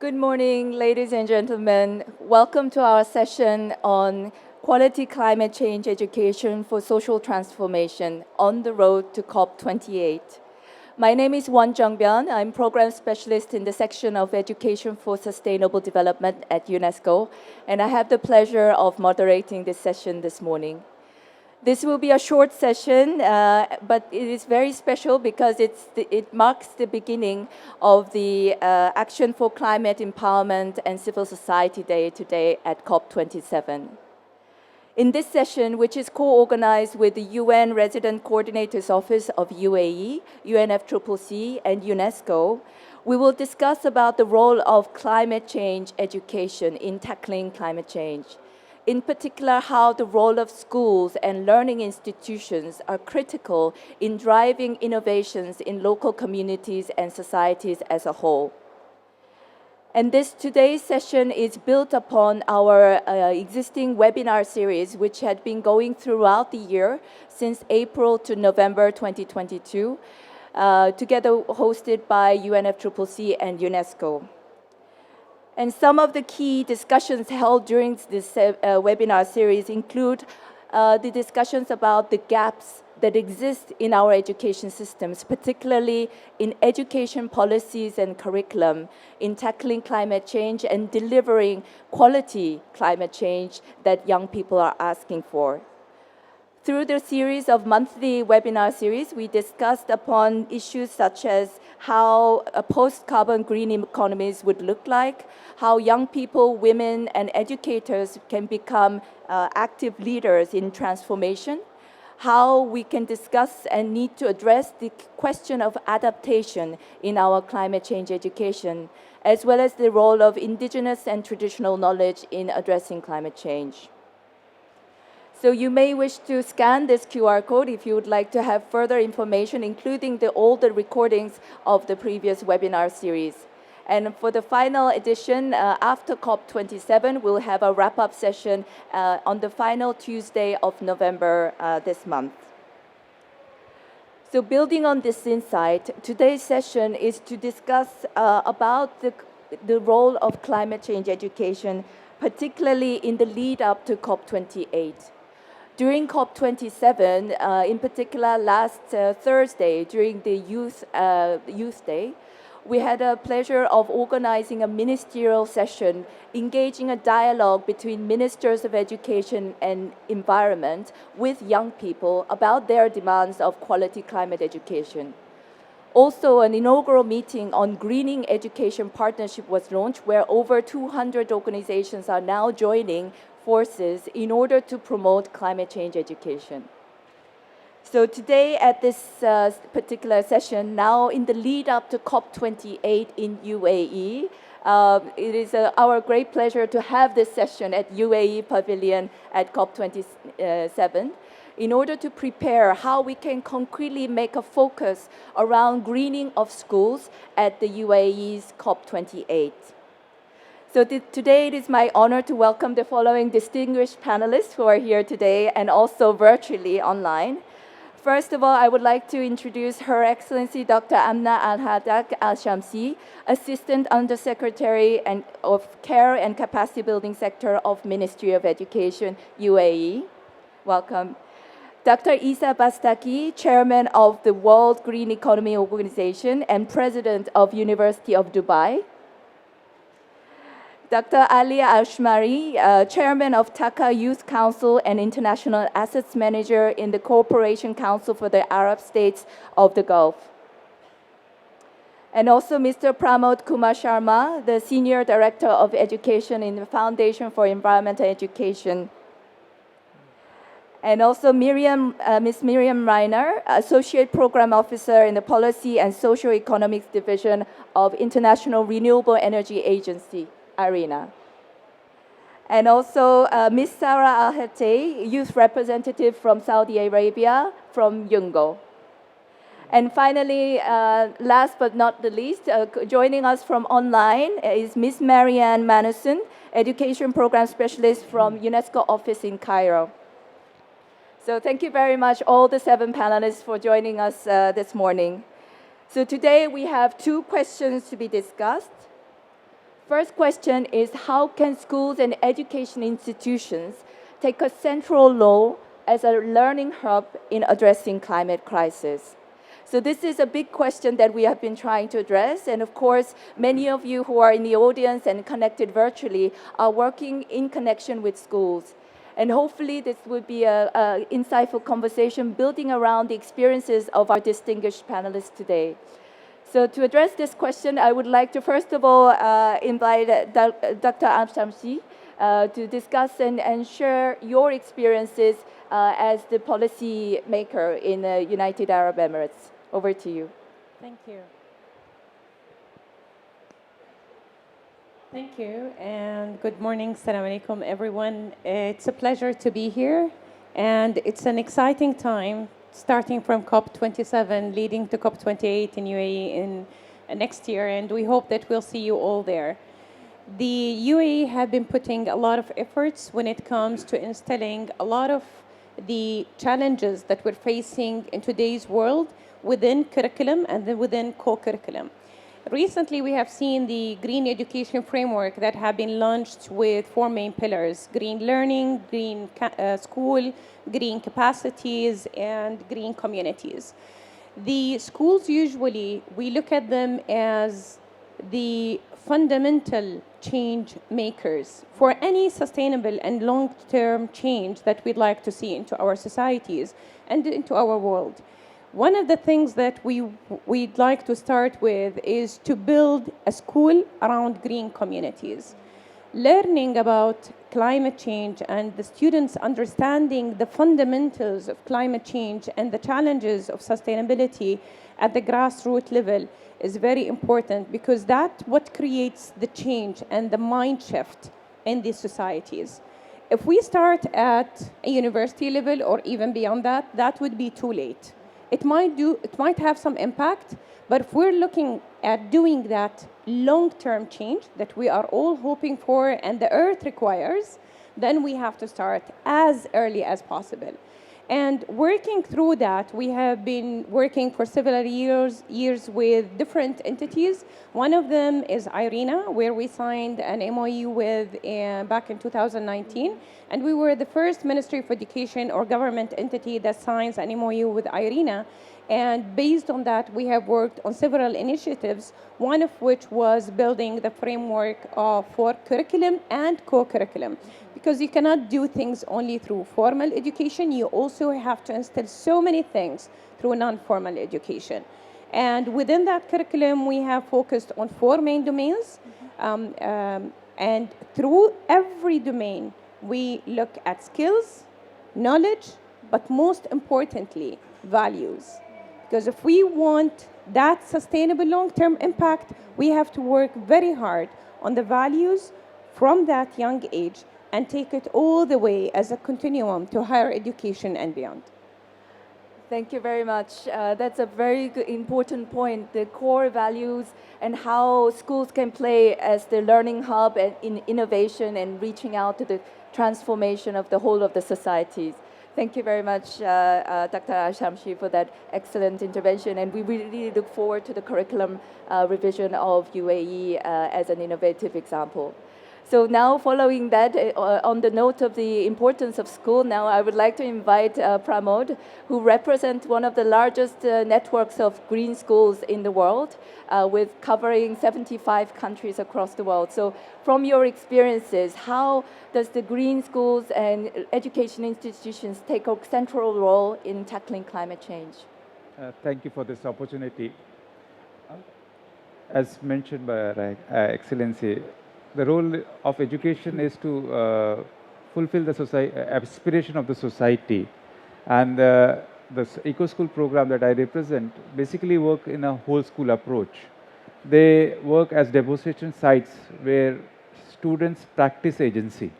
Good morning, ladies and gentlemen. Welcome to our session on quality climate change education for social transformation on the road to COP28. My name is Won Jung-byun. I'm program specialist in the section of education for sustainable development at UNESCO, and I have the pleasure of moderating this session this morning. This will be a short session, but it is very special because it marks the beginning of the Action for Climate Empowerment and Civil Society Day today at COP27. In this session, which is co-organized with the UN Resident Coordinator's Office of UAE, UNFCCC, and UNESCO, we will discuss about the role of climate change education in tackling climate change. In particular, how the role of schools and learning institutions are critical in driving innovations in local communities and societies as a whole. And today's session is built upon our existing webinar series, which had been going throughout the year since April to November 2022, together hosted by UNFCCC and UNESCO. And some of the key discussions held during this webinar series include the discussions about the gaps that exist in our education systems, particularly in education policies and curriculum, in tackling climate change and delivering quality climate change that young people are asking for. Through the series of monthly webinar series, we discussed upon issues such as how a post-carbon green economies would look like, how young people, women, and educators can become active leaders in transformation, how we can discuss and need to address the question of adaptation in our climate change education, as well as the role of indigenous and traditional knowledge in addressing climate change. So you may wish to scan this QR code if you would like to have further information, including all the recordings of the previous webinar series. And for the final edition, after COP27, we'll have a wrap-up session on the final Tuesday of November this month. So building on this insight, today's session is to discuss about the role of climate change education, particularly in the lead up to COP28. During COP27, in particular last Thursday during the Youth Day, we had a pleasure of organizing a ministerial session, engaging a dialogue between ministers of education and environment with young people about their demands of quality climate education. Also, an inaugural meeting on Greening Education Partnership was launched, where over 200 organizations are now joining forces in order to promote climate change education. So today at this particular session, now in the lead up to COP28 in UAE, it is our great pleasure to have this session at UAE Pavilion at COP27 in order to prepare how we can concretely make a focus around greening of schools at the UAE's COP28. So today it is my honor to welcome the following distinguished panelists who are here today and also virtually online. First of all, I would like to introduce Her Excellency Dr. Amna Al-Haddad Al-Shamsi, Assistant Undersecretary of Care and Capacity Building Sector of Ministry of Education, UAE. Welcome. Dr. Isa Bastaki, Chairman of the World Green Economy Organization and President of University of Dubai. Dr. Ali Ashmari, Chairman of TAQA Youth Council and International Assets Manager in the Cooperation Council for the Arab States of the Gulf. And also Mr. Pramod Kumar Sharma, the Senior Director of Education in the Foundation for Environmental Education. And also Ms. Miriam Reiner, Associate Program Officer in the Policy and Socio-Economics Division of International Renewable Energy Agency, IRENA. And also Ms. Sarah Al-Hattay, Youth Representative from Saudi Arabia, from UNGO. And finally, last but not the least, joining us from online is Ms. Marianne Manuson, Education Program Specialist from UNESCO office in Cairo. So thank you very much, all the 7 panelists, for joining us this morning. So today we have 2 questions to be discussed. first question is, how can schools and education institutions take a central role as a learning hub in addressing climate crisis? So this is a big question that we have been trying to address. And of course, many of you who are in the audience and connected virtually are working in connection with schools. And hopefully this will be an insightful conversation building around the experiences of our distinguished panelists today. So to address this question, I would like to first of all invite Dr. Al-Shamsi to discuss and share your experiences as the policy maker in the United Arab Emirates. Over to you. Thank you. Thank you, and good morning. Assalamu alaikum, everyone. It's a pleasure to be here, and it's an exciting time, starting from COP27, leading to COP28 in UAE in next year, and we hope that we'll see you all there. The UAE have been putting a lot of efforts when it comes to instilling a lot of the challenges that we're facing in today's world within curriculum and then within co-curriculum. Recently, we have seen the Green Education Framework that have been launched with 4 main pillars: green learning, green school, green capacities, and green communities. The schools usually, we look at them as the fundamental change makers for any sustainable and long-term change that we'd like to see into our societies and into our world. One of the things that we'd like to start with is to build a school around green communities. Learning about climate change and the students understanding the fundamentals of climate change and the challenges of sustainability at the grassroots level is very important, because that's what creates the change and the mind shift in these societies. If we start at a university level or even beyond that, that would be too late. It might have some impact, but if we're looking at doing that long-term change that we are all hoping for and the earth requires, then we have to start as early as possible. And working through that, we have been working for several years with different entities. One of them is IRENA, where we signed an MOU with back in 2019. And we were the first Ministry of Education or government entity that signs an MOU with IRENA. And based on that, we have worked on several initiatives, one of which was building the framework for curriculum and co-curriculum. Because you cannot do things only through formal education, you also have to instill so many things through non-formal education. And within that curriculum, we have focused on 4 main domains. And through every domain, we look at skills, knowledge, but most importantly, values. Because if we want that sustainable long-term impact, we have to work very hard on the values from that young age and take it all the way as a continuum to higher education and beyond. Thank you very much. That's a very good, important point, the core values and how schools can play as the learning hub and in innovation and reaching out to the transformation of the whole of the societies. Thank you very much, Dr. Al-Shamsi, for that excellent intervention. And we really look forward to the curriculum revision of UAE as an innovative example. So now, following that, on the note of the importance of school, now I would like to invite Pramod, who represents one of the largest networks of green schools in the world, with covering 75 countries across the world. So from your experiences, how does the green schools and education institutions take a central role in tackling climate change? Thank you for this opportunity. As mentioned by Excellency, the role of education is to fulfill the aspiration of the society. And the eco-school program that I represent basically work in a whole school approach. They work as demonstration sites where students practice agency.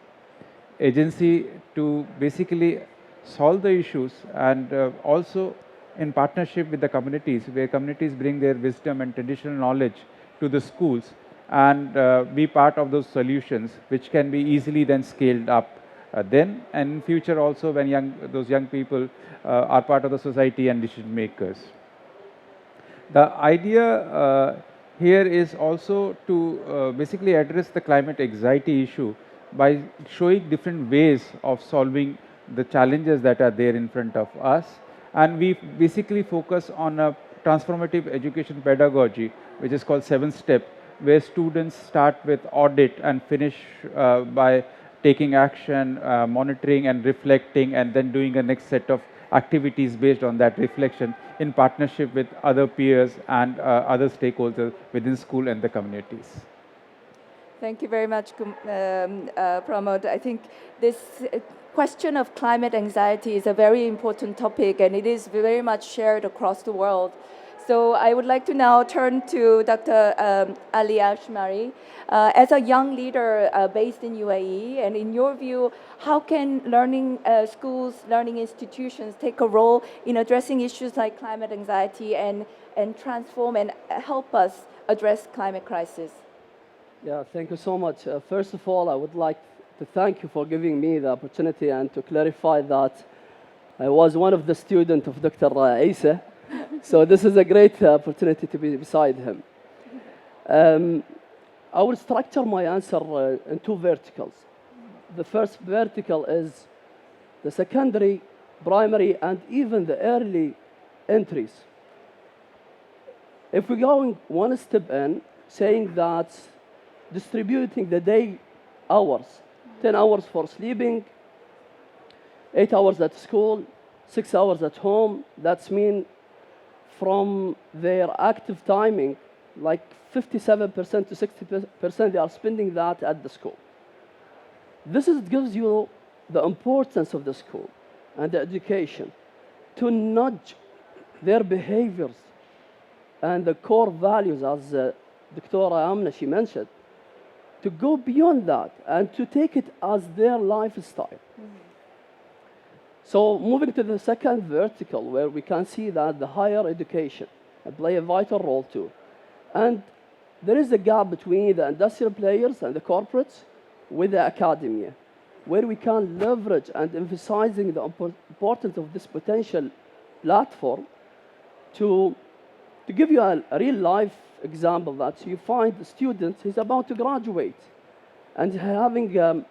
Agency to basically solve the issues, and also in partnership with the communities, where communities bring their wisdom and traditional knowledge to the schools and be part of those solutions, which can be easily then scaled up then and in future also, when those young people are part of the society and decision makers. The idea here is also to basically address the climate anxiety issue by showing different ways of solving the challenges that are there in front of us. And we basically focus on a transformative education pedagogy, which is called 7-step, where students start with audit and finish by taking action, monitoring and reflecting, and then doing a next set of activities based on that reflection in partnership with other peers and other stakeholders within school and the communities. Thank you very much, Pramod. I think this question of climate anxiety is a very important topic, and it is very much shared across the world. So I would like to now turn to Dr. Ali Ashmari. As a young leader based in UAE, and in your view, how can learning schools, learning institutions take a role in addressing issues like climate anxiety and transform and help us address climate crisis? Yeah, thank you so much. First of all, I would like to thank you for giving me the opportunity and to clarify that I was one of the students of Dr. Isa. So this is a great opportunity to be beside him. I will structure my answer in two verticals. The first vertical is the secondary, primary, and even the early entries. If we're going one step in, saying that distributing the day hours, 10 hours for sleeping, 8 hours at school, 6 hours at home, that's mean from their active timing, like 57% to 60% they are spending that at the school. This gives you the importance of the school and the education to nudge their behaviors and the core values, as Dr. Amna, she mentioned, to go beyond that and to take it as their lifestyle. So moving to the second vertical, where we can see that the higher education play a vital role too. And there is a gap between the industrial players and the corporates with the academia, where we can leverage and emphasizing the importance of this potential platform to give you a real life example that you find the student is about to graduate and having a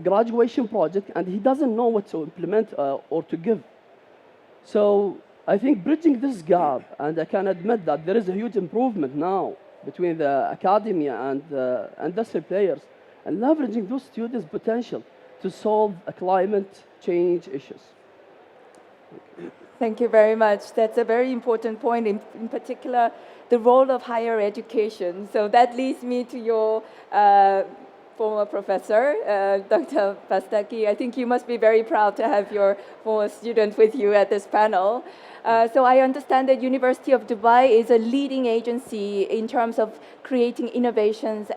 graduation project and he doesn't know what to implement or to give. So I think bridging this gap, and I can admit that there is a huge improvement now between the academia and the industry players, and leveraging those students' potential to solve climate change issues. Thank you very much. That's a very important point, in particular, the role of higher education. So that leads me to your former professor, Dr. Pastaki. I think you must be very proud to have your former student with you at this panel. So I understand that University of Dubai is a leading agency in terms of creating innovations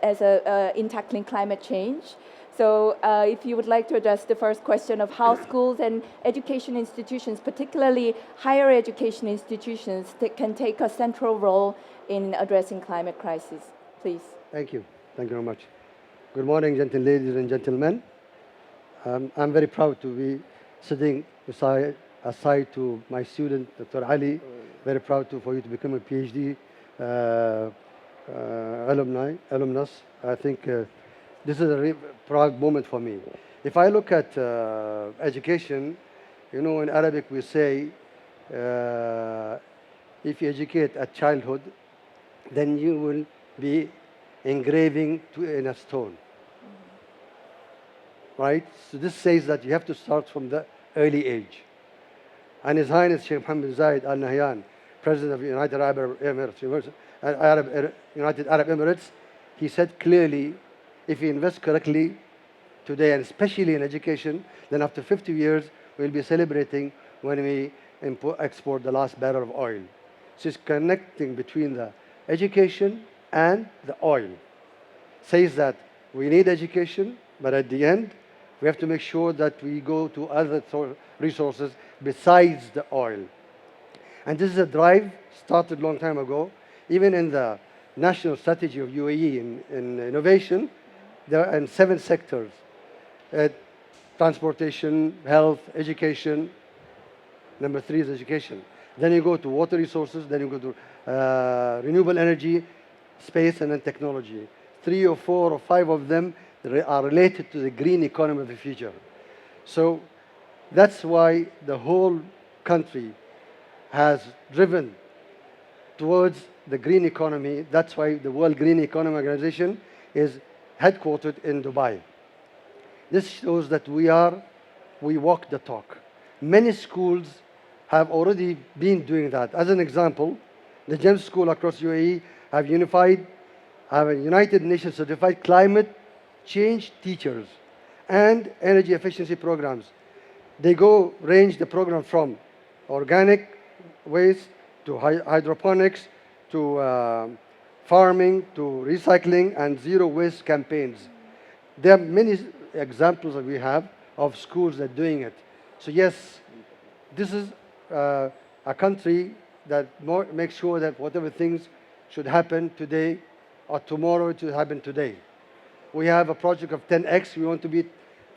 in tackling climate change. So if you would like to address the first question of how schools and education institutions, particularly higher education institutions, can take a central role in addressing climate crisis, please. Thank you. Thank you very much. Good morning, gentle ladies and gentlemen. I'm very proud to be sitting aside to my student, Dr. Ali. Very proud for you to become a PhD alumnus. I think this is a proud moment for me. If I look at education, you know, in Arabic we say, if you educate at childhood, then you will be engraving in a stone. Right? So this says that you have to start from the early age. And His Highness Sheikh Mohammed bin Zayed Al Nahyan, President of United Arab Emirates, he said clearly, if we invest correctly today, and especially in education, then after 50 years, we'll be celebrating when we export the last barrel of oil. So it's connecting between the education and the oil. Says that we need education, but at the end, we have to make sure that we go to other resources besides the oil. And this is a drive started a long time ago. Even in the national strategy of UAE in innovation, there are in 7 sectors: transportation, health, education. Number 3 is education. Then you go to water resources, then you go to renewable energy, space, and then technology. 3 or 4 or 5 of them are related to the green economy of the future. So that's why the whole country has driven towards the green economy. That's why the World Green Economy Organization is headquartered in Dubai. This shows that we walk the talk. Many schools have already been doing that. As an example, the GEM school across UAE have a United Nations certified climate change teachers and energy efficiency programs. They range the program from organic waste to hydroponics to farming to recycling and zero waste campaigns. There are many examples that we have of schools that are doing it. So yes, this is a country that makes sure that whatever things should happen today or tomorrow, it should happen today. We have a project of 10x. We want to be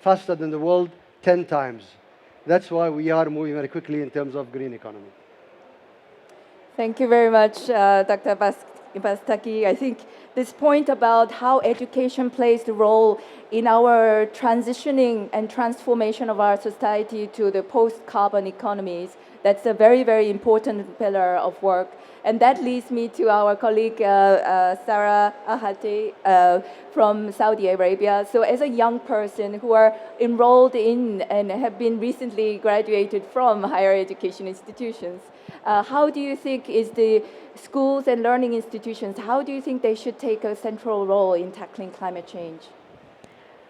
faster than the world 10 times. That's why we are moving very quickly in terms of green economy. Thank you very much, Dr. Bastaki. I think this point about how education plays the role in our transitioning and transformation of our society to the post-carbon economies, that's a very, very important pillar of work. And that leads me to our colleague, Sarah Ahate from Saudi Arabia. So as a young person who are enrolled in and have been recently graduated from higher education institutions, how do you think is the schools and learning institutions, how do you think they should take a central role in tackling climate change?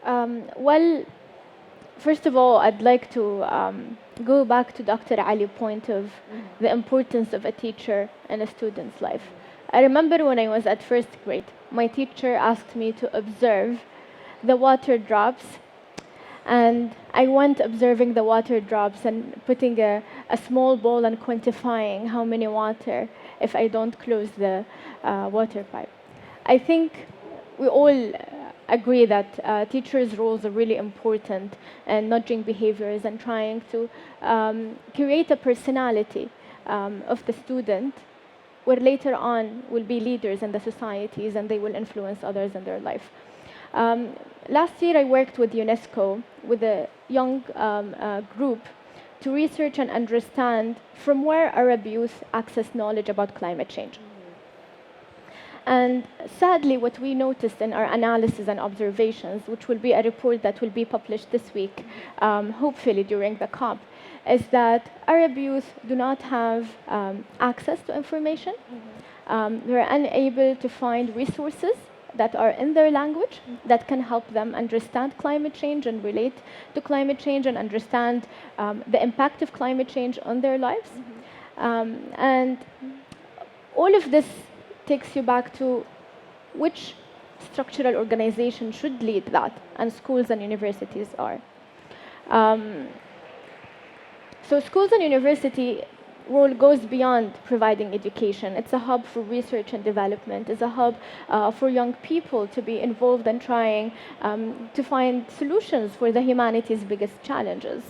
Well, first of all, I'd like to go back to Dr. Ali's point of the importance of a teacher in a student's life. I remember when I was at first grade, my teacher asked me to observe the water drops, and I went observing the water drops and putting a small bowl and quantifying how many water if I don't close the water pipe. I think we all agree that teachers' roles are really important in nudging behaviors and trying to create a personality of the student where later on will be leaders in the societies and they will influence others in their life. Last year I worked with UNESCO with a young group to research and understand from where Arab youth access knowledge about climate change. And sadly, what we noticed in our analysis and observations, which will be a report that will be published this week, hopefully during the COP, is that Arab youth do not have access to information. They're unable to find resources that are in their language that can help them understand climate change and relate to climate change and understand the impact of climate change on their lives. And all of this takes you back to which structural organization should lead that, and schools and universities are. So schools and university role goes beyond providing education. It's a hub for research and development. It's a hub for young people to be involved in trying to find solutions for the humanity's biggest challenges.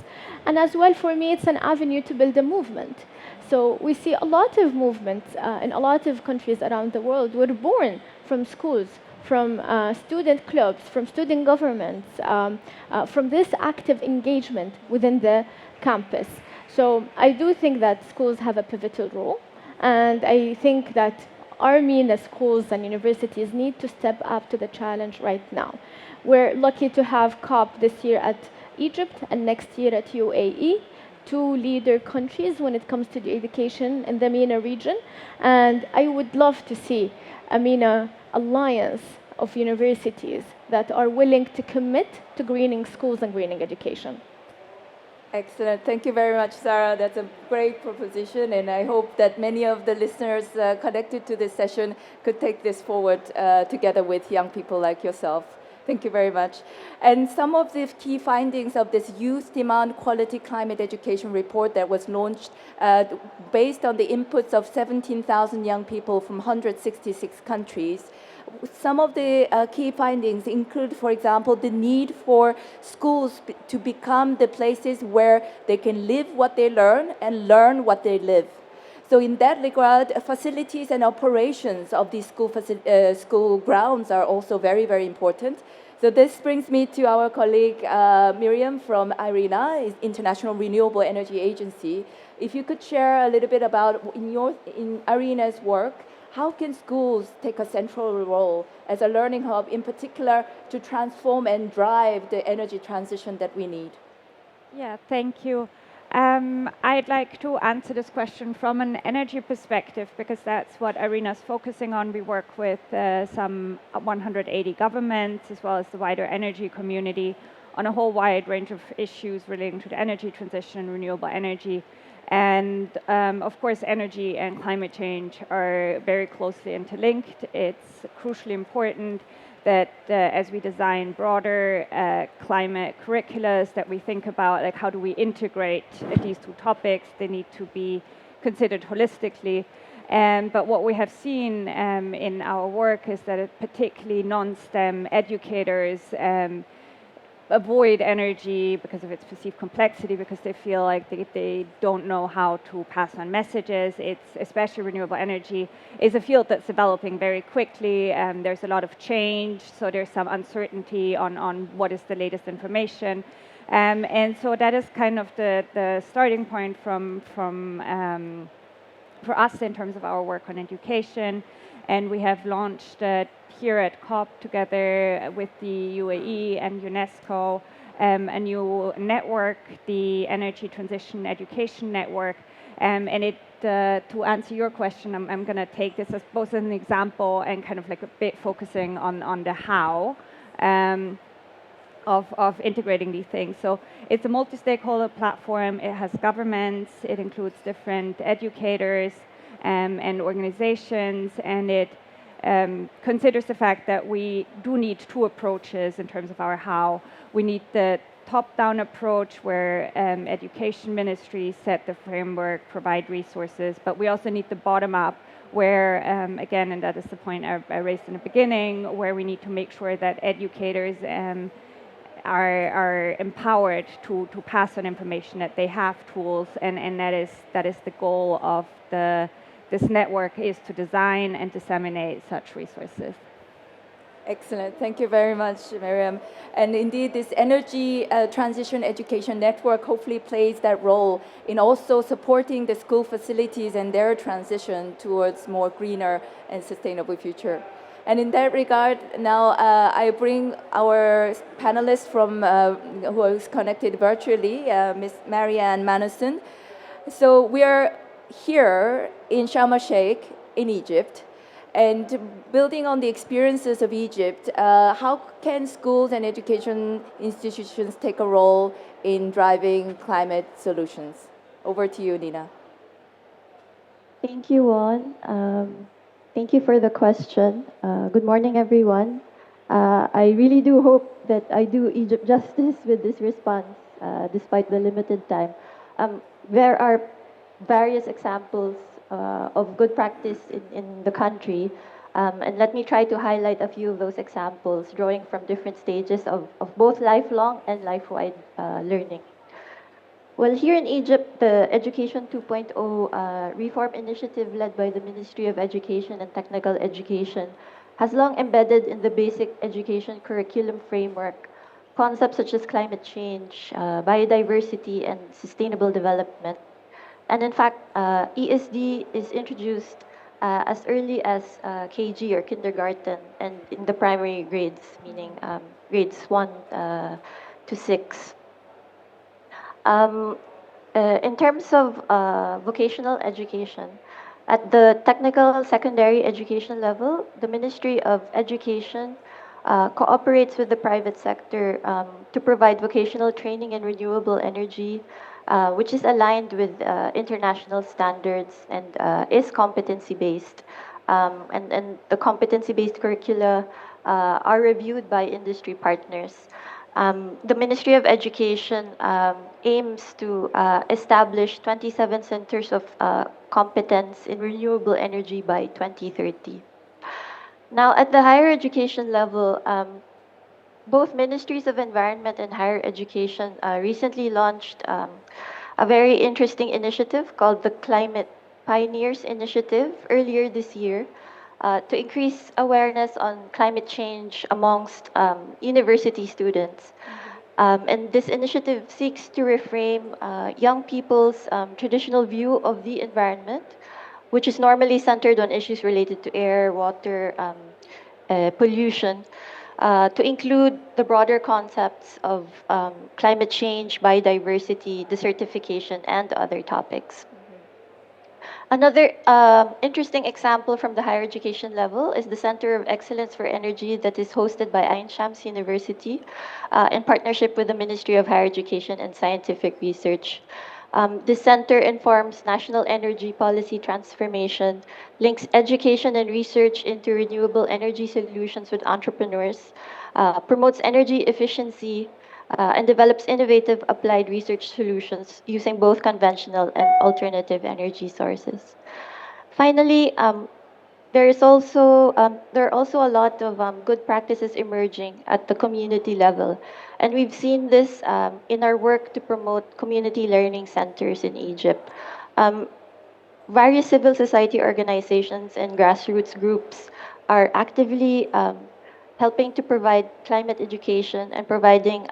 And as well, for me, it's an avenue to build a movement. So we see a lot of movements in a lot of countries around the world were born from schools, from student clubs, from student governments, from this active engagement within the campus. So I do think that schools have a pivotal role, and I think that our MENA schools and universities need to step up to the challenge right now. We're lucky to have COP this year at Egypt and next year at UAE, two leader countries when it comes to the education in the MENA region, and I would love to see a MENA alliance of universities that are willing to commit to greening schools and greening education. Excellent. Thank you very much, Sarah. That's a great proposition, and I hope that many of the listeners connected to this session could take this forward together with young people like yourself. Thank you very much. And some of the key findings of this Youth Demand Quality Climate Education report that was launched based on the inputs of 17,000 young people from 166 countries. Some of the key findings include, for example, the need for schools to become the places where they can live what they learn and learn what they live. So in that regard, facilities and operations of these school grounds are also very, very important. So this brings me to our colleague Miriam from IRENA, International Renewable Energy Agency. If you could share a little bit about in IRENA's work, how can schools take a central role as a learning hub, in particular, to transform and drive the energy transition that we need? Yeah, thank you. I'd like to answer this question from an energy perspective because that's what IRENA's focusing on. We work with some 180 governments as well as the wider energy community on a whole wide range of issues relating to the energy transition and renewable energy. And of course, energy and climate change are very closely interlinked. It's crucially important that as we design broader climate curricula, that we think about like how do we integrate these two topics. They need to be considered holistically. But what we have seen in our work is that particularly non-STEM educators avoid energy because of its perceived complexity, because they feel like they don't know how to pass on messages. It's especially renewable energy is a field that's developing very quickly. There's a lot of change, so there's some uncertainty on what is the latest information. And so that is kind of the starting point for us in terms of our work on education. And we have launched here at COP together with the UAE and UNESCO a new network, the Energy Transition Education Network. And it, to answer your question, I'm going to take this as both an example and kind of like a bit focusing on the how of integrating these things. So it's a multi-stakeholder platform. It has governments. It includes different educators and organizations, and it considers the fact that we do need two approaches in terms of our how. We need the top-down approach where education ministries set the framework, provide resources, but we also need the bottom-up where, again, and that is the point I raised in the beginning, where we need to make sure that educators are empowered to pass on information, that they have tools, and that is the goal of this network, is to design and disseminate such resources. Excellent. Thank you very much, Miriam. And indeed, this Energy Transition Education Network hopefully plays that role in also supporting the school facilities and their transition towards more greener and sustainable future. And in that regard, now I bring our panelists from who is connected virtually, Ms. Marianne Manuson. So we are here in Sharm el-Sheikh in Egypt, and building on the experiences of Egypt, how can schools and education institutions take a role in driving climate solutions? Over to you, Nina. Thank you, Juan. Thank you for the question. Good morning, everyone. I really do hope that I do Egypt justice with this response, despite the limited time. There are various examples of good practice in the country, and let me try to highlight a few of those examples, drawing from different stages of both lifelong and life-wide learning. Well, here in Egypt, the Education 2.0 reform initiative led by the Ministry of Education and Technical Education has long embedded in the basic education curriculum framework concepts such as climate change, biodiversity, and sustainable development. And in fact, ESD is introduced as early as KG or kindergarten and in the primary grades, meaning grades 1 to 6. In terms of vocational education, at the technical secondary education level, the Ministry of Education cooperates with the private sector to provide vocational training in renewable energy, which is aligned with international standards and is competency-based. And the competency-based curricula are reviewed by industry partners. The Ministry of Education aims to establish 27 centers of competence in renewable energy by 2030. Now, at the higher education level, both Ministries of Environment and Higher Education recently launched a very interesting initiative called the Climate Pioneers initiative earlier this year to increase awareness on climate change amongst university students. And this initiative seeks to reframe young people's traditional view of the environment, which is normally centered on issues related to air, water, pollution, to include the broader concepts of climate change, biodiversity, desertification, and other topics. Another interesting example from the higher education level is the Center of Excellence for Energy that is hosted by Ain Shams University in partnership with the Ministry of Higher Education and Scientific Research. This center informs national energy policy transformation, links education and research into renewable energy solutions with entrepreneurs, promotes energy efficiency, and develops innovative applied research solutions using both conventional and alternative energy sources. Finally, there are also a lot of good practices emerging at the community level, and we've seen this in our work to promote community learning centers in Egypt. Various civil society organizations and grassroots groups are actively helping to provide climate education and providing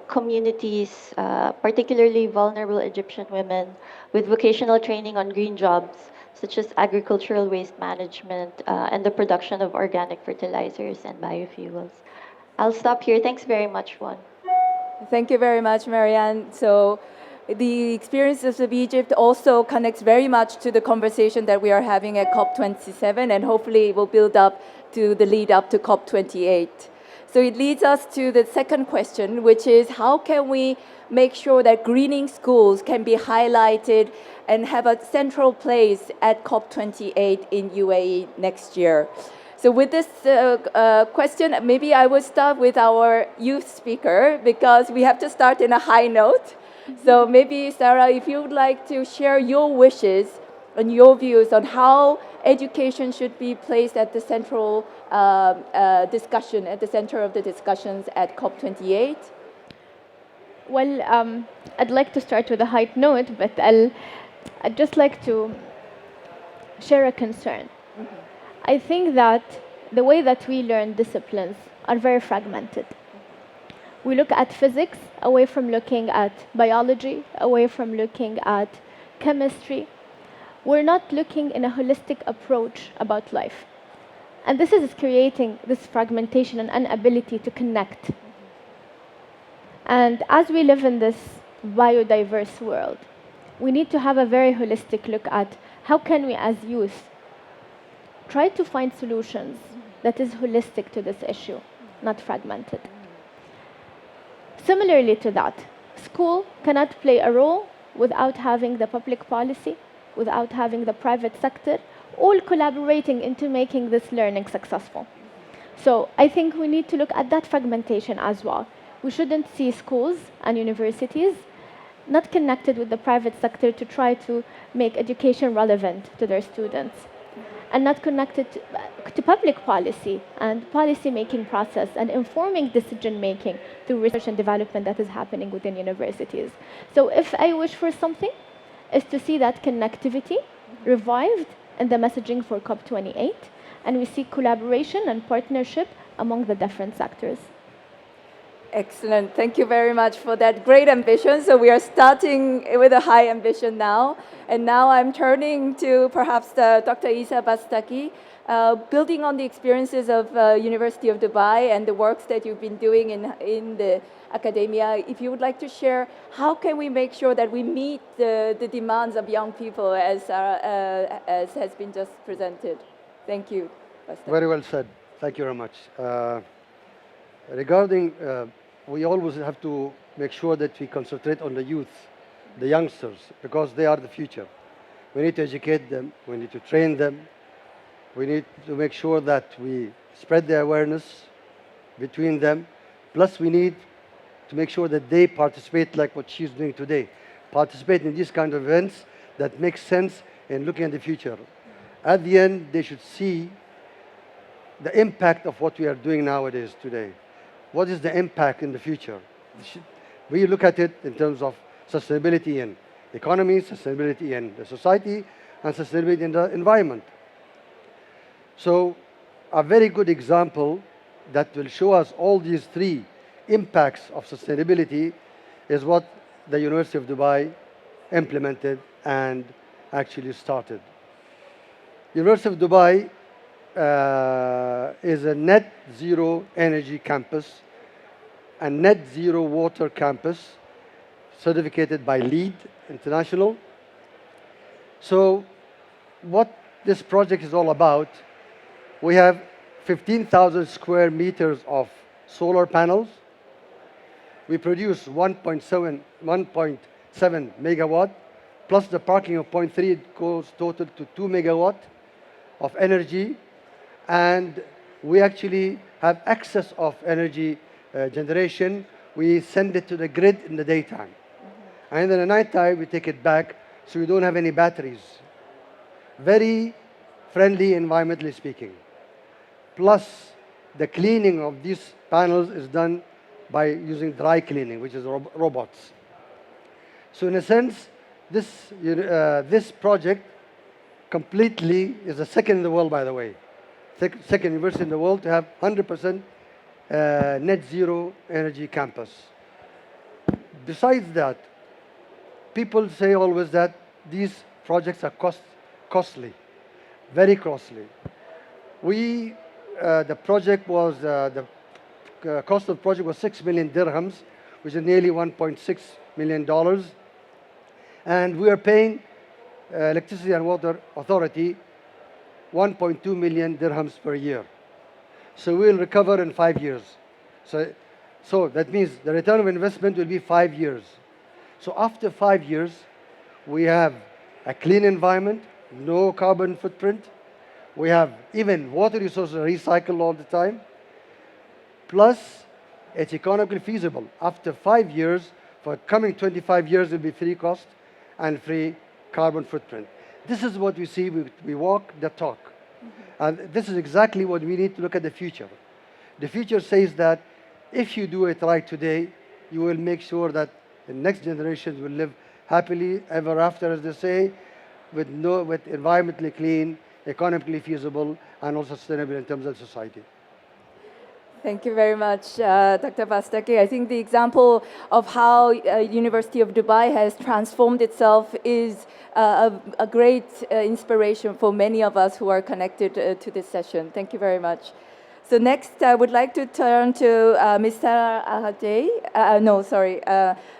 communities, particularly vulnerable Egyptian women, with vocational training on green jobs, such as agricultural waste management and the production of organic fertilizers and biofuels. I'll stop here. Thanks very much, Juan. Thank you very much, Marianne. So the experiences of Egypt also connects very much to the conversation that we are having at COP27, and hopefully it will build up to the lead up to COP28. So it leads us to the second question, which is how can we make sure that greening schools can be highlighted and have a central place at COP28 in UAE next year? So with this question, maybe I will start with our youth speaker because we have to start in a high note. So maybe, Sarah, if you would like to share your wishes and your views on how education should be placed at the central discussion, at the center of the discussions at COP28. Well, I'd like to start with a high note, but I'd just like to share a concern. I think that the way that we learn disciplines are very fragmented. We look at physics away from looking at biology, away from looking at chemistry. We're not looking in a holistic approach about life. And this is creating this fragmentation and inability to connect. And as we live in this biodiverse world, we need to have a very holistic look at how can we as youth try to find solutions that is holistic to this issue, not fragmented. Similarly to that, school cannot play a role without having the public policy, without having the private sector, all collaborating into making this learning successful. So I think we need to look at that fragmentation as well. We shouldn't see schools and universities not connected with the private sector to try to make education relevant to their students, and not connected to public policy and policy making process and informing decision making through research and development that is happening within universities. So if I wish for something, is to see that connectivity revived in the messaging for COP28, and we see collaboration and partnership among the different sectors. Excellent. Thank you very much for that great ambition. So we are starting with a high ambition now. And now I'm turning to perhaps Dr. Isa Bastaki, building on the experiences of University of Dubai and the works that you've been doing in the academia. If you would like to share, how can we make sure that we meet the demands of young people as has been just presented? Thank you, Bastaki. Very well said. Thank you very much. Regarding, we always have to make sure that we concentrate on the youth, the youngsters, because they are the future. We need to educate them, we need to train them, we need to make sure that we spread the awareness between them, plus we need to make sure that they participate like what she's doing today, participate in these kind of events that make sense in looking at the future. At the end, they should see the impact of what we are doing nowadays today. What is the impact in the future? We look at it in terms of sustainability in economy, sustainability in the society, and sustainability in the environment. So a very good example that will show us all these three impacts of sustainability is what the University of Dubai implemented and actually started. University of Dubai is a net zero energy campus and net zero water campus certificated by LEED International. So what this project is all about, we have 15,000 square meters of solar panels. We produce 1.7 megawatt, plus the parking of 0.3, it goes total to 2 megawatt of energy. And we actually have excess of energy generation. We send it to the grid in the daytime. And in the nighttime, we take it back, so we don't have any batteries. Very friendly, environmentally speaking. Plus, the cleaning of these panels is done by using dry cleaning, which is robots. So in a sense, this project completely is the second in the world, by the way. Second university in the world to have 100% net zero energy campus. Besides that, people say always that these projects are costly, very costly. The project was, the cost of the project was 6 million dirhams, which is nearly $1.6 million. And we are paying Electricity and Water Authority 1.2 million dirhams per year. So we'll recover in 5 years. So that means the return of investment will be 5 years. So after 5 years, we have a clean environment, no carbon footprint. We have even water resources recycled all the time. Plus, it's economically feasible. After 5 years, for coming 25 years, it will be free cost and free carbon footprint. This is what we see. We walk the talk. And this is exactly what we need to look at the future. The future says that if you do it right today, you will make sure that the next generations will live happily ever after, as they say, with environmentally clean, economically feasible, and also sustainable in terms of society. Thank you very much, Dr. Bastaki. I think the example of how University of Dubai has transformed itself is a great inspiration for many of us who are connected to this session. Thank you very much. So next, I would like to turn to Ms. Sarah Ahadeh,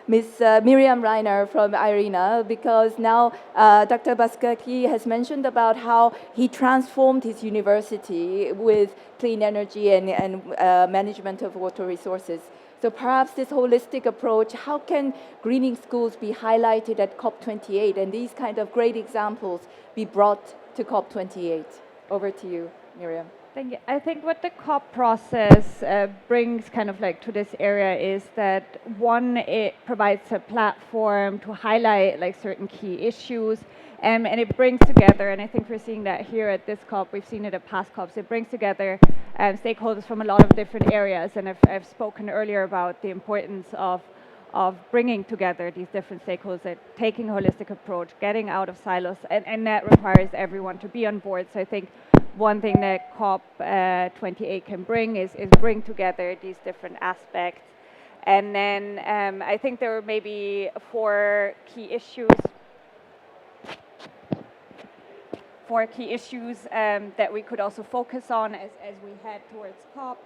Ms. Miriam Reiner from IRENA, because now Dr. Bastaki has mentioned about how he transformed his university with clean energy and management of water resources. So perhaps this holistic approach, how can greening schools be highlighted at COP28 and these kind of great examples be brought to COP28? Over to you, Miriam. Thank you. I think what the COP process brings kind of like to this area is that one, it provides a platform to highlight like certain key issues, and it brings together, and I think we're seeing that here at this COP, we've seen it at past COPs, it brings together stakeholders from a lot of different areas, and I've spoken earlier about the importance of bringing together these different stakeholders, taking a holistic approach, getting out of silos, and that requires everyone to be on board. So I think one thing that COP28 can bring is bring together these different aspects. And then I think there are maybe four key issues that we could also focus on as we head towards COP.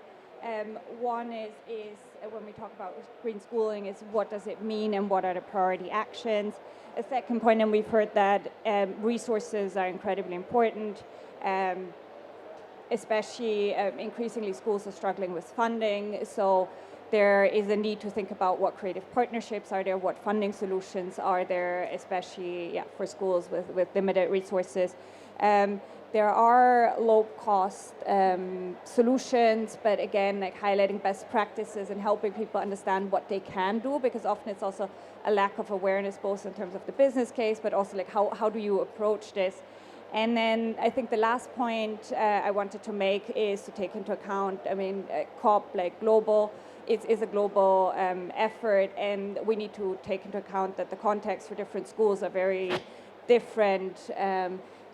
One is when we talk about green schooling, is what does it mean and what are the priority actions. A second point, and we've heard that resources are incredibly important. Especially increasingly schools are struggling with funding, so there is a need to think about what creative partnerships are there, what funding solutions are there, especially for schools with limited resources. There are low-cost solutions, but again, like highlighting best practices and helping people understand what they can do, because often it's also a lack of awareness, both in terms of the business case, but also like how do you approach this. And then I think the last point I wanted to make is to take into account, COP, like global, is a global effort, and we need to take into account that the context for different schools are very different.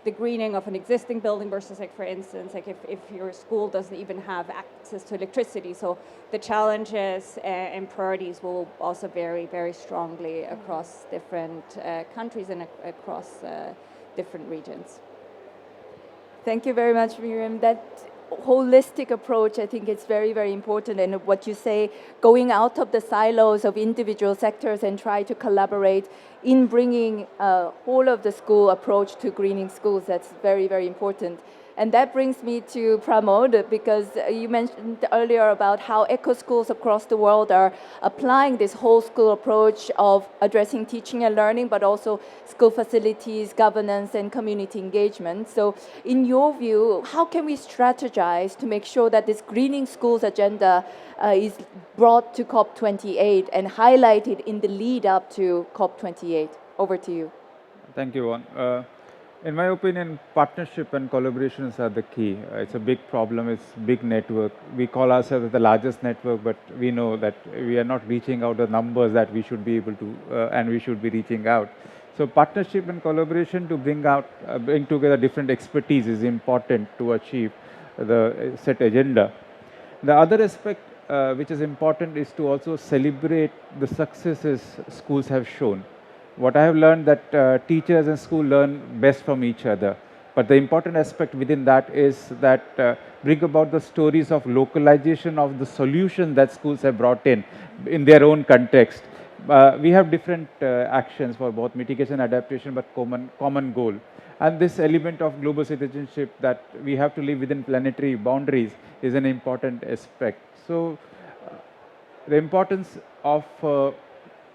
The greening of an existing building versus, like, for instance, like if your school doesn't even have access to electricity. So the challenges and priorities will also vary very strongly across different countries and across different regions. Thank you very much, Miriam. That holistic approach, I think, is very, very important. And what you say, going out of the silos of individual sectors and try to collaborate in bringing whole of the school approach to greening schools, that's very, very important. And that brings me to Pramod, because you mentioned earlier about how eco schools across the world are applying this whole school approach of addressing teaching and learning, but also school facilities, governance, and community engagement. So in your view, how can we strategize to make sure that this greening schools agenda is brought to COP28 and highlighted in the lead up to COP28? Over to you. Thank you, Juan. In my opinion, partnership and collaborations are the key. It's a big problem, it's big network. We call ourselves the largest network, but we know that we are not reaching out the numbers that we should be able to, and we should be reaching out. So partnership and collaboration to bring together different expertise is important to achieve the set agenda. The other aspect which is important is to also celebrate the successes schools have shown. What I have learned that teachers and school learn best from each other. But the important aspect within that is that bring about the stories of localization of the solution that schools have brought in their own context. We have different actions for both mitigation and adaptation, but common goal. And this element of global citizenship, that we have to live within planetary boundaries, is an important aspect. So the importance of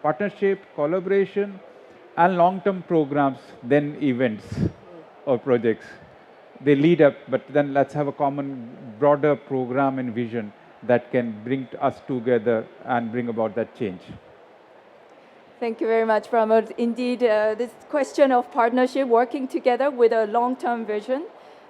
partnership, collaboration, and long-term programs, then events or projects. They lead up, but then let's have a common, broader program and vision that can bring us together and bring about that change. Thank you very much, Pramod. Indeed, this question of partnership, working together with a long-term vision,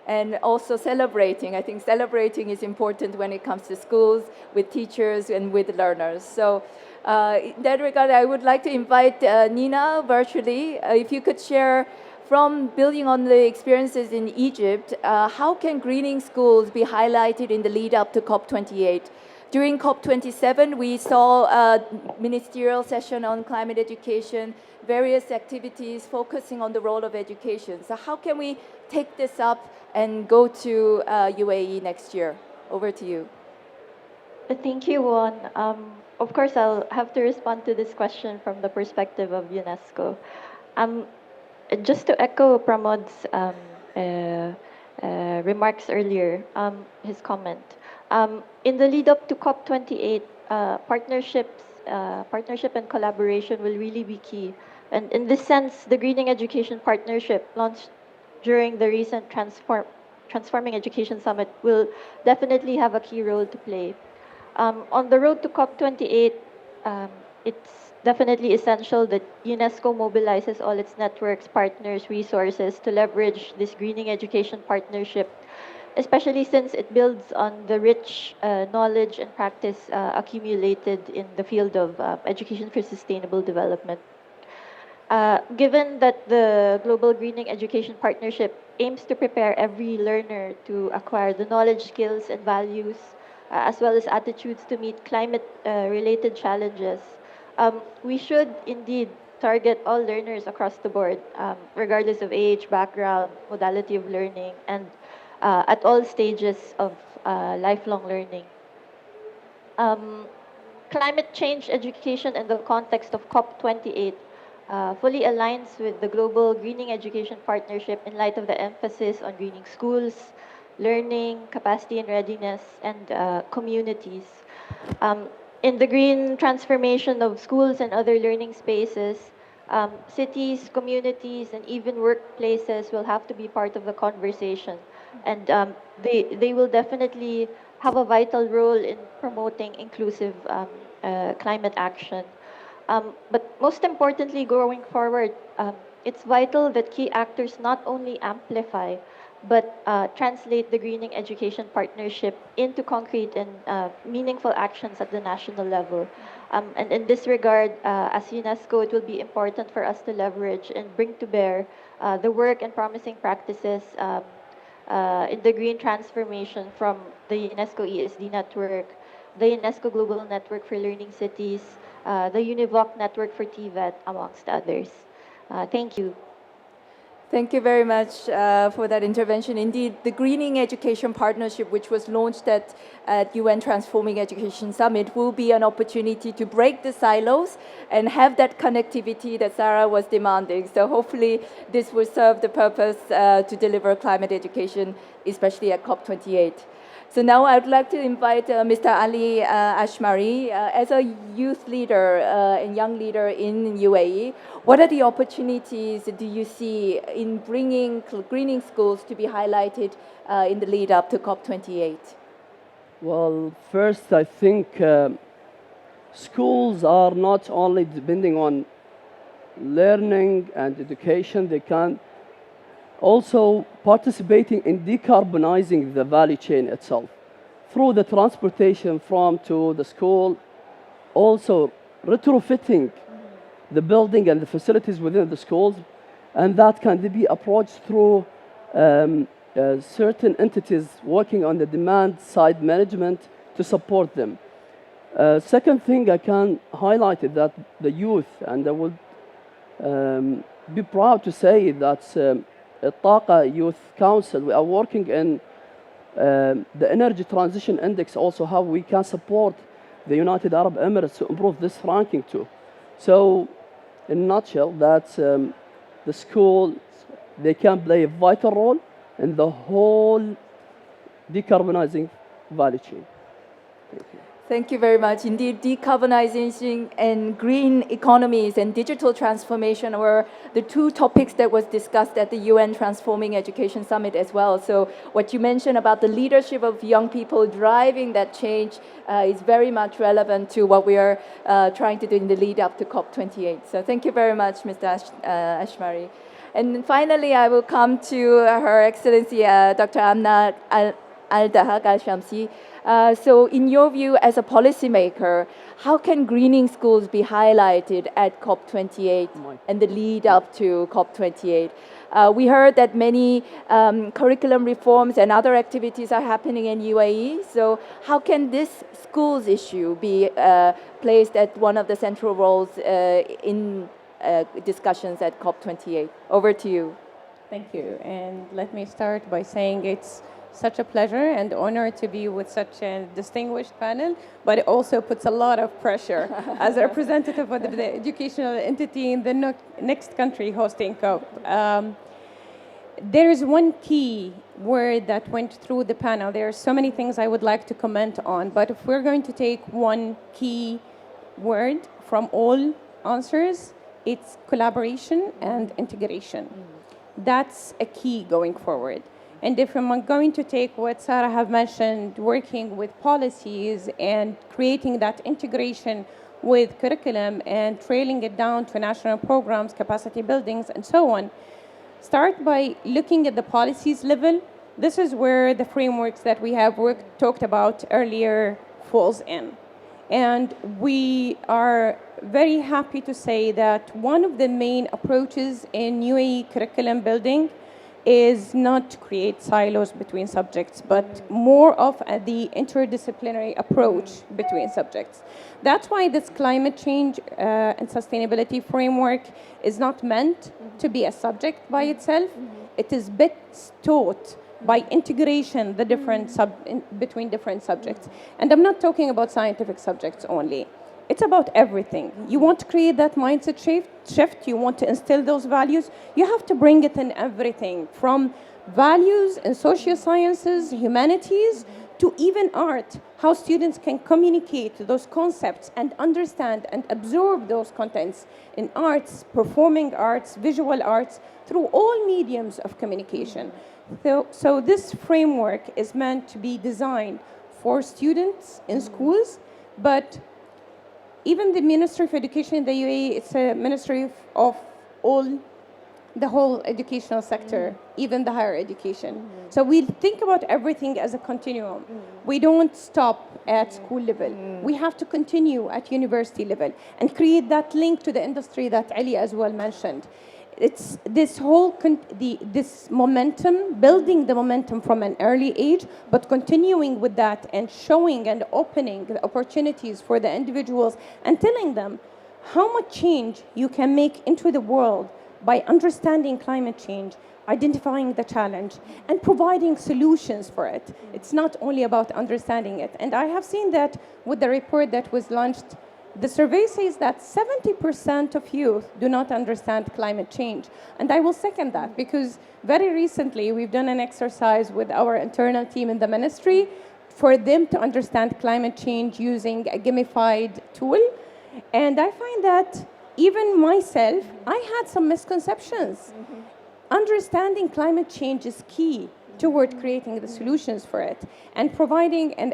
and also celebrating. I think celebrating is important when it comes to schools, with teachers, and with learners. So in that regard, I would like to invite Nina virtually. If you could share, from building on the experiences in Egypt, how can greening schools be highlighted in the lead up to COP28? During COP27, we saw a ministerial session on climate education, various activities focusing on the role of education. So how can we take this up and go to UAE next year? Over to you. Thank you, Juan. Of course, I'll have to respond to this question from the perspective of UNESCO. Just to echo Pramod's remarks earlier, his comment. In the lead up to COP28, partnership and collaboration will really be key. And in this sense, the Greening Education Partnership launched during the recent Transforming Education Summit will definitely have a key role to play. On the road to COP28, it's definitely essential that UNESCO mobilizes all its networks, partners, resources to leverage this Greening Education Partnership, especially since it builds on the rich knowledge and practice accumulated in the field of education for sustainable development. Given that the Global Greening Education Partnership aims to prepare every learner to acquire the knowledge, skills, and values, as well as attitudes to meet climate-related challenges, we should indeed target all learners across the board, regardless of age, background, modality of learning, and at all stages of lifelong learning. Climate change education in the context of COP28 fully aligns with the Global Greening Education Partnership in light of the emphasis on greening schools, learning, capacity and readiness, and communities. In the green transformation of schools and other learning spaces, cities, communities, and even workplaces will have to be part of the conversation. And they will definitely have a vital role in promoting inclusive climate action. But most importantly, going forward, it's vital that key actors not only amplify, but translate the Greening Education Partnership into concrete and meaningful actions at the national level. And in this regard, as UNESCO, it will be important for us to leverage and bring to bear the work and promising practices in the green transformation from the UNESCO ESD network, the UNESCO Global Network for Learning Cities, the UNIVOC Network for TVET, amongst others. Thank you. Thank you very much for that intervention. Indeed, the Greening Education Partnership, which was launched at UN Transforming Education Summit, will be an opportunity to break the silos and have that connectivity that Sarah was demanding. So hopefully this will serve the purpose to deliver climate education, especially at COP28. So now I would like to invite Mr. Ali Ashmari. As a youth leader and young leader in UAE, what are the opportunities do you see in bringing greening schools to be highlighted in the lead up to COP28? Well, first, I think schools are not only depending on learning and education, they can also participating in decarbonizing the value chain itself through the transportation from to the school, also retrofitting the building and the facilities within the schools, and that can be approached through certain entities working on the demand side management to support them. Second thing I can highlight is that the youth, and I would be proud to say that Taqa Youth Council, we are working in the Energy Transition Index, also how we can support the United Arab Emirates to improve this ranking too. So, in a nutshell, that the schools, they can play a vital role in the whole decarbonizing value chain. Thank you. Thank you very much. Indeed, decarbonization and green economies and digital transformation were the two topics that was discussed at the UN Transforming Education Summit as well. So what you mentioned about the leadership of young people driving that change is very much relevant to what we are trying to do in the lead up to COP28. So thank you very much, Mr. Ashmari. And finally, I will come to Her Excellency Dr. Amna Al-Dahaq Al-Shamsi. So in your view as a policymaker, how can greening schools be highlighted at COP28 and the lead up to COP28? We heard that many curriculum reforms and other activities are happening in UAE. So how can this schools issue be placed at one of the central roles in discussions at COP28? Over to you. Thank you. And let me start by saying it's such a pleasure and honor to be with such a distinguished panel, but it also puts a lot of pressure as a representative of the educational entity in the next country hosting COP. There is one key word that went through the panel. There are so many things I would like to comment on, but if we're going to take one key word from all answers, it's collaboration and integration. That's a key going forward. And if I'm going to take what Sarah have mentioned, working with policies and creating that integration with curriculum and trailing it down to national programs, capacity buildings, and so on, start by looking at the policies level. This is where the frameworks that we have talked about earlier falls in. And we are very happy to say that one of the main approaches in UAE curriculum building is not to create silos between subjects, but more of the interdisciplinary approach between subjects. That's why this climate change and sustainability framework is not meant to be a subject by itself. It is best taught by integration the different between different subjects. And I'm not talking about scientific subjects only. It's about everything. You want to create that mindset shift, you want to instill those values, you have to bring it in everything, from values in social sciences, humanities, to even art, how students can communicate those concepts and understand and absorb those contents in arts, performing arts, visual arts, through all mediums of communication. So this framework is meant to be designed for students in schools, but even the Ministry of Education in the UAE, it's a ministry of all the whole educational sector, even the higher education. So we think about everything as a continuum. We don't stop at school level. We have to continue at university level and create that link to the industry that Ali as well mentioned. It's this whole this momentum, building the momentum from an early age, but continuing with that and showing and opening the opportunities for the individuals and telling them how much change you can make into the world by understanding climate change, identifying the challenge, and providing solutions for it. It's not only about understanding it. And I have seen that with the report that was launched. The survey says that 70% of youth do not understand climate change. And I will second that because very recently we've done an exercise with our internal team in the ministry for them to understand climate change using a gamified tool. And I find that even myself, I had some misconceptions. Understanding climate change is key toward creating the solutions for it and providing, and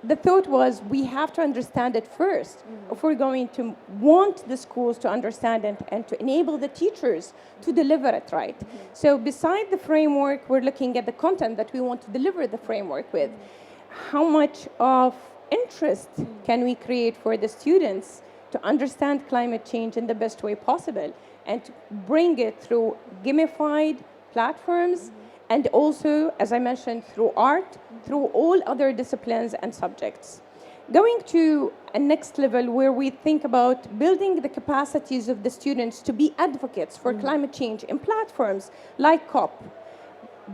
the thought was we have to understand it first if we're going to want the schools to understand it and to enable the teachers to deliver it right. So beside the framework, we're looking at the content that we want to deliver the framework with. How much of interest can we create for the students to understand climate change in the best way possible and to bring it through gamified platforms and also, as I mentioned, through art, through all other disciplines and subjects. Going to a next level where we think about building the capacities of the students to be advocates for climate change in platforms like COP.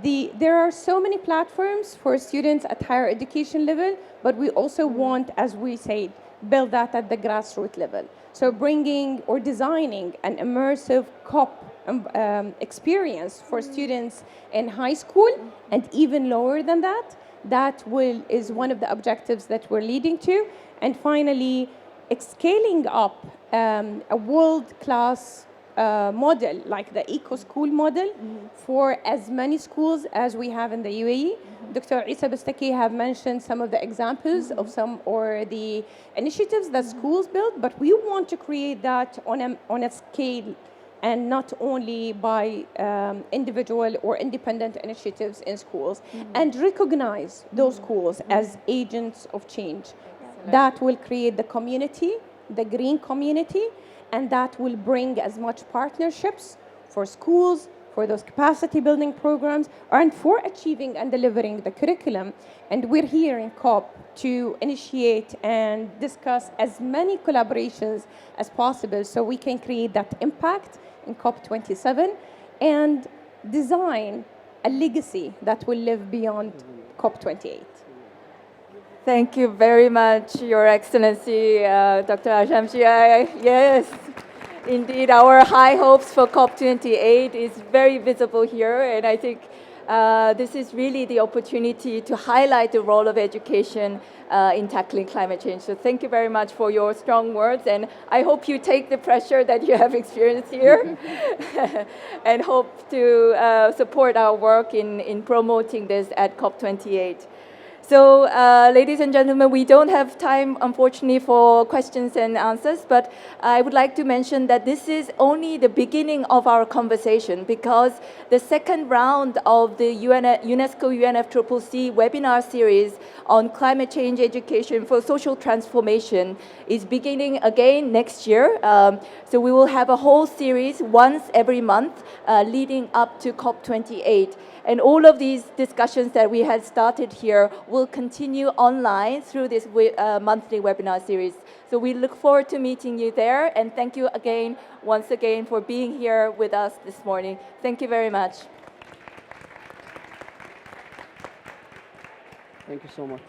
There are so many platforms for students at higher education level, but we also want, as we said, build that at the grassroots level. So bringing or designing an immersive COP experience for students in high school and even lower than that. That is one of the objectives that we're leading to. And finally, scaling up a world-class model like the eco-school model for as many schools as we have in the UAE. Dr. Isa Bastaki have mentioned some of the examples of some or the initiatives that schools build, but we want to create that on a scale and not only by individual or independent initiatives in schools, and recognize those schools as agents of change. That will create the community, the green community, and that will bring as much partnerships for schools, for those capacity building programs, and for achieving and delivering the curriculum. And we're here in COP to initiate and discuss as many collaborations as possible so we can create that impact in COP27 and design a legacy that will live beyond COP28. Thank you very much, Your Excellency, Dr. Ajamji. Yes, indeed, our high hopes for COP28 is very visible here, and I think this is really the opportunity to highlight the role of education in tackling climate change. So thank you very much for your strong words, and I hope you take the pressure that you have experienced here and hope to support our work in promoting this at COP28. So, ladies and gentlemen, we don't have time, unfortunately, for questions and answers, but I would like to mention that this is only the beginning of our conversation because the second round of the UNESCO UNFCCC webinar series on climate change education for social transformation is beginning again next year. So we will have a whole series once every month leading up to COP28. And all of these discussions that we had started here will continue online through this monthly webinar series. So we look forward to meeting you there. And thank you again, once again, for being here with us this morning. Thank you very much. Thank you so much.